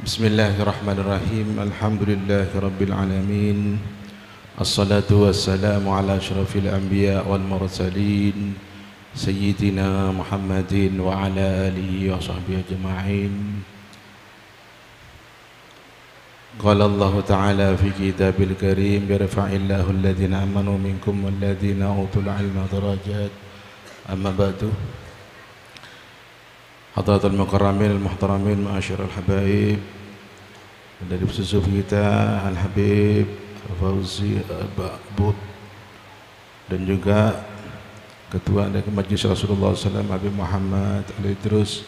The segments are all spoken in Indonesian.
Bismillahirrahmanirrahim. Alhamdulillahirabbil alamin. Assalatu wassalamu ala asyrafil anbiya wal mursalin sayyidina Muhammadin wa ala alihi wa sahbihi ajma'in. Qala Allah ta'ala fi kitabil karim yarfa'illahu alladhina amanu minkum walladhina utul ilma darajat. Amma ba'du. Hadratul mukarramin al-muhtaramin ma'asyiral habaib, dari susup kita Al-Habib Fauzi Ba'bud, dan juga Ketua dari Majlis Rasulullah SAW Habib Muhammad Al-Idrus,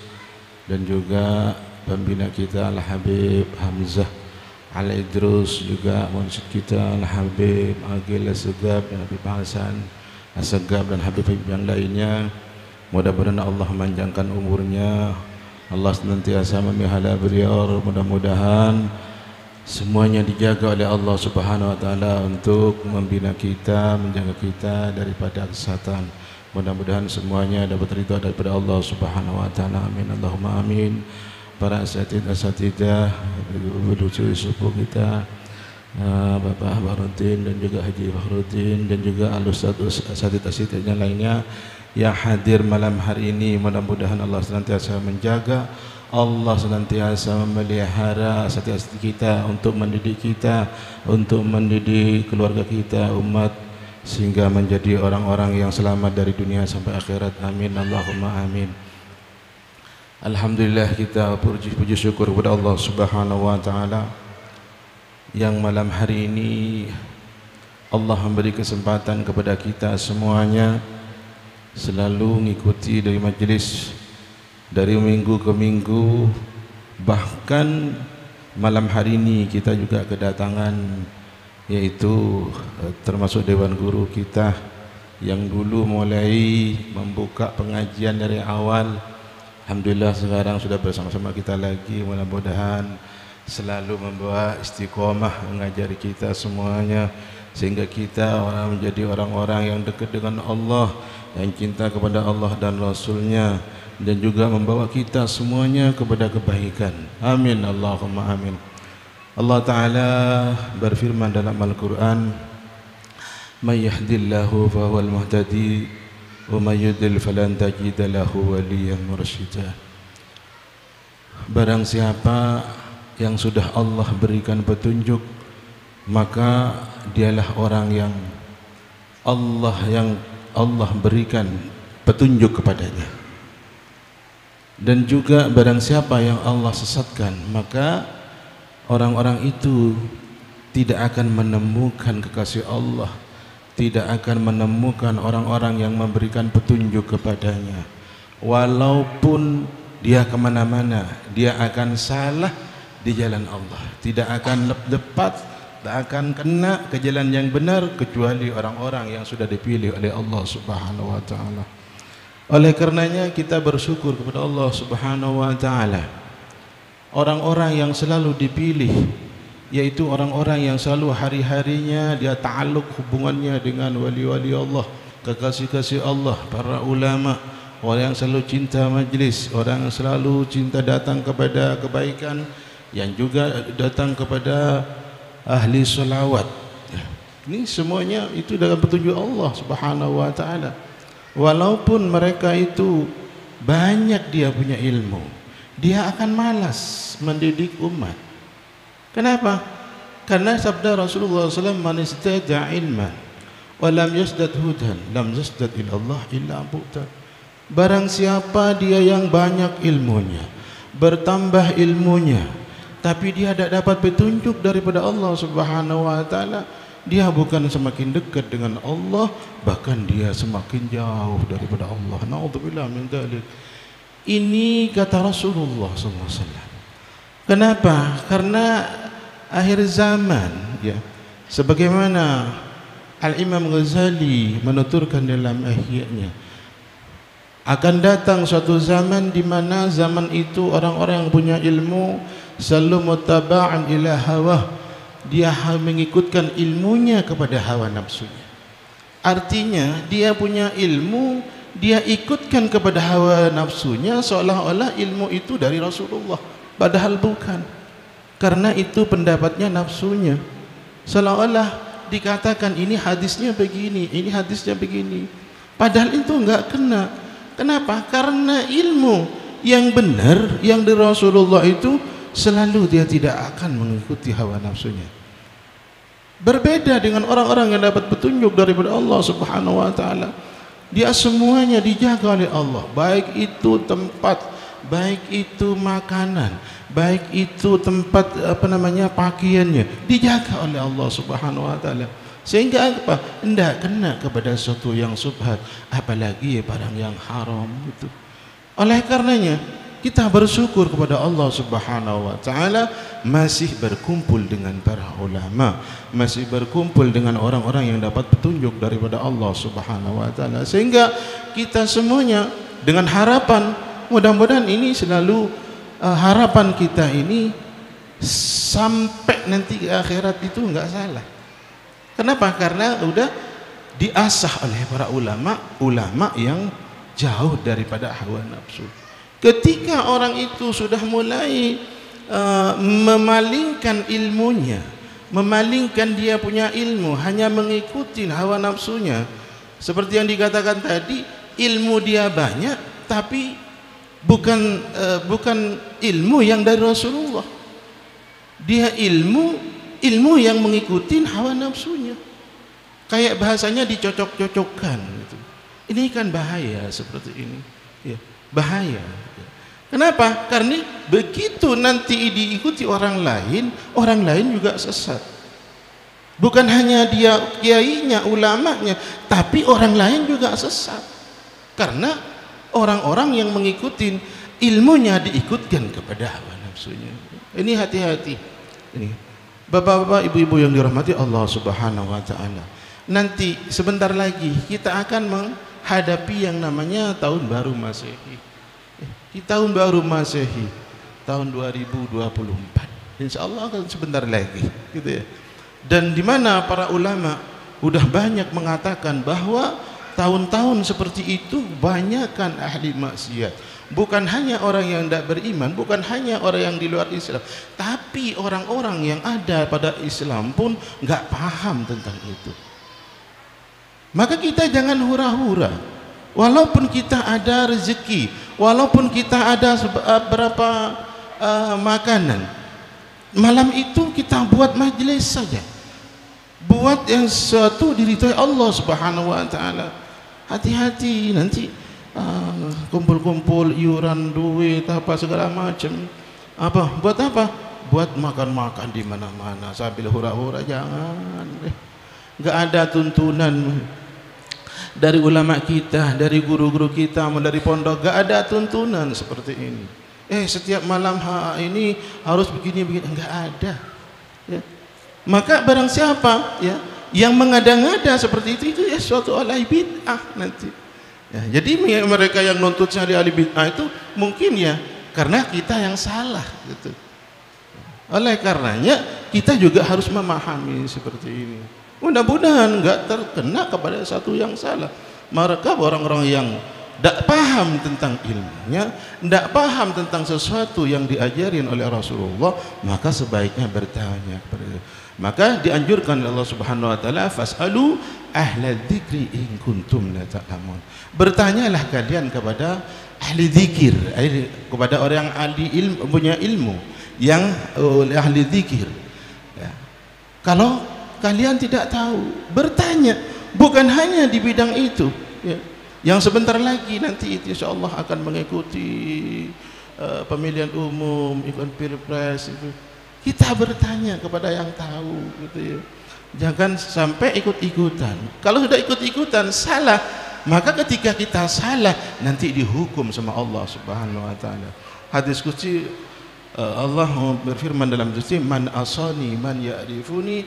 dan juga pembina kita Al-Habib Hamzah Al-Idrus, juga murid kita Al-Habib Agil As-Segab dan Habib Hasan As-Segab dan Habib-Habib yang lainnya. Mudah-mudahan Allah memanjangkan umurnya, Allah senantiasa memelihara beliau, mudah-mudahan semuanya dijaga oleh Allah Subhanahu wa taala untuk membina kita, menjaga kita daripada kesesatan. Mudah-mudahan semuanya dapat ridha daripada Allah Subhanahu wa taala. Amin Allahumma amin. Para asatidzah, guru sepuh kita, Bapak Bahrudin dan juga Haji Bahrudin, dan juga asatidzah yang lainnya yang hadir malam hari ini, mudah-mudahan Allah senantiasa menjaga, Allah senantiasa memelihara asatidzah kita untuk mendidik kita, untuk mendidik keluarga kita, umat, sehingga menjadi orang-orang yang selamat dari dunia sampai akhirat. Amin Allahumma amin. Alhamdulillah, kita puji syukur kepada Allah Subhanahu wa taala yang malam hari ini Allah memberi kesempatan kepada kita semuanya selalu mengikuti dari majlis dari minggu ke minggu. Bahkan malam hari ini kita juga kedatangan, yaitu termasuk Dewan Guru kita yang dulu mulai membuka pengajian dari awal. Alhamdulillah sekarang sudah bersama-sama kita lagi. Mudah-mudahan selalu membawa istiqomah mengajari kita semuanya, sehingga kita menjadi orang-orang yang dekat dengan Allah, yang cinta kepada Allah dan Rasulnya, dan juga membawa kita semuanya kepada kebaikan. Amin Allahumma amin. Allah Ta'ala berfirman dalam Al-Quran, "Man yahdillahu fahuwal muhtadi wa man yudlil falan tajida lahu waliyyan mursyida." Barang siapa yang sudah Allah berikan petunjuk, maka dialah orang yang Allah berikan petunjuk kepadanya. Dan juga barang siapa yang Allah sesatkan, maka orang-orang itu tidak akan menemukan kekasih Allah, tidak akan menemukan orang-orang yang memberikan petunjuk kepadanya. Walaupun dia kemana-mana, dia akan salah di jalan Allah, tidak akan tepat, tak akan kena ke jalan yang benar, kecuali orang-orang yang sudah dipilih oleh Allah Subhanahu wa taala. Oleh karenanya kita bersyukur kepada Allah Subhanahu wa taala, orang-orang yang selalu dipilih, yaitu orang-orang yang selalu hari-harinya dia ta'alluq hubungannya dengan wali-wali Allah, kekasih-kasih Allah, para ulama, orang yang selalu cinta majlis, orang yang selalu cinta datang kepada kebaikan, yang juga datang kepada ahli salawat. Ini semuanya itu dalam petunjuk Allah Subhanahu wa taala. Walaupun mereka itu banyak dia punya ilmu, dia akan malas mendidik umat. Kenapa? Karena sabda Rasulullah SAW, "Man istada ilman wa lam yasdad hudan lam yasdad ila Allah illa bu'tan." Barang siapa dia yang banyak ilmunya, bertambah ilmunya, tapi dia tidak dapat petunjuk daripada Allah Subhanahu wa taala, dia bukan semakin dekat dengan Allah, bahkan dia semakin jauh daripada Allah. Na'udzubillah min dzalik. Ini kata Rasulullah SAW. Kenapa? Karena akhir zaman, ya, sebagaimana Al-Imam Ghazali menuturkan dalam Ihya'nya, akan datang suatu zaman di mana zaman itu orang-orang yang punya ilmu selalu mutaba'an ila hawa, dia mengikutkan ilmunya kepada hawa nafsunya. Artinya dia punya ilmu, dia ikutkan kepada hawa nafsunya, seolah-olah ilmu itu dari Rasulullah, padahal bukan. karena itu pendapatnya nafsunya, seolah-olah dikatakan ini hadisnya begini, ini hadisnya begini, padahal itu enggak kena. Kenapa? Karena ilmu yang benar yang dari Rasulullah itu selalu dia tidak akan mengikuti hawa nafsunya. Berbeda dengan orang-orang yang dapat petunjuk daripada Allah Subhanahu wa taala. Dia semuanya dijaga oleh Allah, baik itu tempat, baik itu makanan, baik itu tempat pakaiannya, dijaga oleh Allah Subhanahu wa taala. Sehingga apa? Tidak kena kepada sesuatu yang subhat, apalagi barang yang haram itu. Oleh karenanya kita bersyukur kepada Allah Subhanahu wa taala masih berkumpul dengan para ulama, masih berkumpul dengan orang-orang yang dapat petunjuk daripada Allah Subhanahu wa taala, sehingga kita semuanya dengan harapan mudah-mudahan ini selalu harapan kita ini sampai nanti ke akhirat itu enggak salah. Kenapa? Karena udah diasah oleh para ulama yang jauh daripada hawa nafsu. Ketika orang itu sudah mulai memalingkan ilmunya, memalingkan dia punya ilmu hanya mengikuti hawa nafsunya, seperti yang dikatakan tadi, ilmu dia banyak tapi bukan ilmu yang dari Rasulullah. Dia ilmu yang mengikuti hawa nafsunya, kayak bahasanya dicocok-cocokkan gitu. Ini kan bahaya seperti ini ya, bahaya. Kenapa? Karena begitu nanti diikuti orang lain juga sesat. Bukan hanya dia kiainya, ulamanya, tapi orang lain juga sesat. Karena orang-orang yang mengikuti ilmunya diikutkan kepada hawa nafsunya. Ini hati-hati. Ini bapak-bapak, ibu-ibu yang dirahmati Allah Subhanahu wa taala. Nanti sebentar lagi kita akan menghadapi yang namanya tahun baru Masehi. Di tahun baru Masehi tahun 2024, insyaallah akan sebentar lagi gitu ya. Dan di mana para ulama udah banyak mengatakan bahwa tahun-tahun seperti itu banyakkan ahli maksiat, bukan hanya orang yang tidak beriman, bukan hanya orang yang di luar Islam, tapi orang-orang yang ada pada Islam pun nggak paham tentang itu. Maka kita jangan hura-hura. Walaupun kita ada rezeki, walaupun kita ada berapa makanan, malam itu kita buat majelis saja, buat yang sesuatu diridhai Allah Subhanahu wa taala. Hati-hati nanti kumpul-kumpul iuran duit apa segala macam. Apa? Buat apa? Buat makan-makan di mana-mana sambil hura-hura, jangan. Enggak ada tuntunan dari ulama kita, dari guru-guru kita, dari pondok, gak ada tuntunan seperti ini. Setiap malam ini harus begini-begini, enggak ada. Ya. Maka barang siapa ya yang mengada-ngada seperti itu ya suatu ahli bid'ah nanti. Ya, jadi mereka yang nuntut cari ahli bid'ah itu mungkin ya karena kita yang salah gitu. Oleh karenanya kita juga harus memahami seperti ini. Mudah-mudahan enggak terkena kepada satu yang salah. Mereka orang-orang yang tidak paham tentang ilmunya, tidak paham tentang sesuatu yang diajarin oleh Rasulullah, maka sebaiknya bertanya kepada dia. Maka dianjurkan oleh Allah Subhanahu wa taala, fasalu ahla dzikri in kuntum la ta'lamun. Bertanyalah kalian kepada ahli zikir, kepada orang yang ahli ilmu, punya ilmu, yang ahli zikir. Ya. Kalau kalian tidak tahu, bertanya, bukan hanya di bidang itu ya. Yang sebentar lagi nanti insyaallah akan mengikuti pemilihan umum, ikut pilpres itu. Kita bertanya kepada yang tahu gitu ya. Jangan sampai ikut-ikutan. Kalau sudah ikut-ikutan salah, maka ketika kita salah nanti dihukum sama Allah Subhanahu wa taala. Hadis qudsi Allah berfirman dalam hadis, man asani man ya'rifuni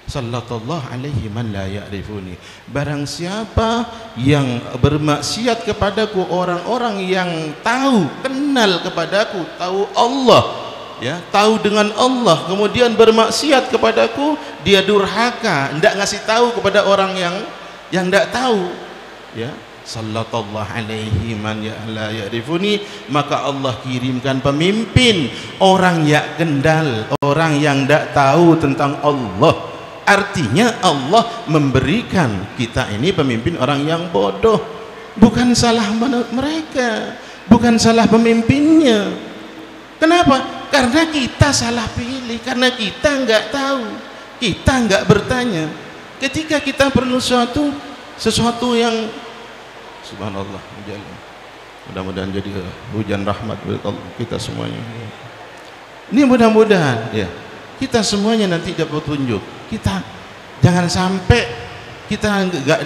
sallallahu alaihi man la ya'rifuni. Barang siapa yang bermaksiat kepadaku, orang-orang yang tahu, kenal kepadaku, tahu Allah ya, tahu dengan Allah, kemudian bermaksiat kepadaku, dia durhaka, tidak ngasih tahu kepada orang yang tidak tahu ya, sallallahu alaihi man la ya'rifuni, maka Allah kirimkan pemimpin orang yang kendal, orang yang tidak tahu tentang Allah. Artinya Allah memberikan kita ini pemimpin orang yang bodoh. Bukan salah mereka, bukan salah pemimpinnya. Kenapa? Karena kita salah pilih, karena kita nggak tahu, kita nggak bertanya. Ketika kita perlu sesuatu yang subhanallah, mudah-mudahan jadi hujan rahmat buat kita semuanya. Ini mudah-mudahan ya kita semuanya nanti dapat petunjuk. Kita jangan sampai kita nggak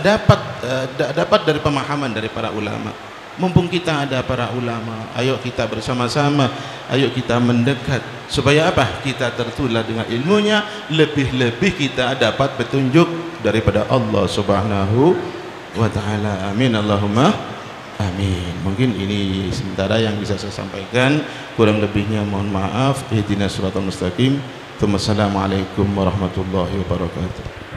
dapat dari pemahaman dari para ulama. Mumpung kita ada para ulama, ayo kita bersama-sama, ayo kita mendekat supaya apa? Kita tertular dengan ilmunya, lebih-lebih kita dapat petunjuk daripada Allah Subhanahu wa ta'ala. Amin Allahumma amin. Mungkin ini sementara yang bisa saya sampaikan, kurang lebihnya mohon maaf. Ihdinas siratal mustaqim. Wassalamualaikum warahmatullahi wabarakatuh.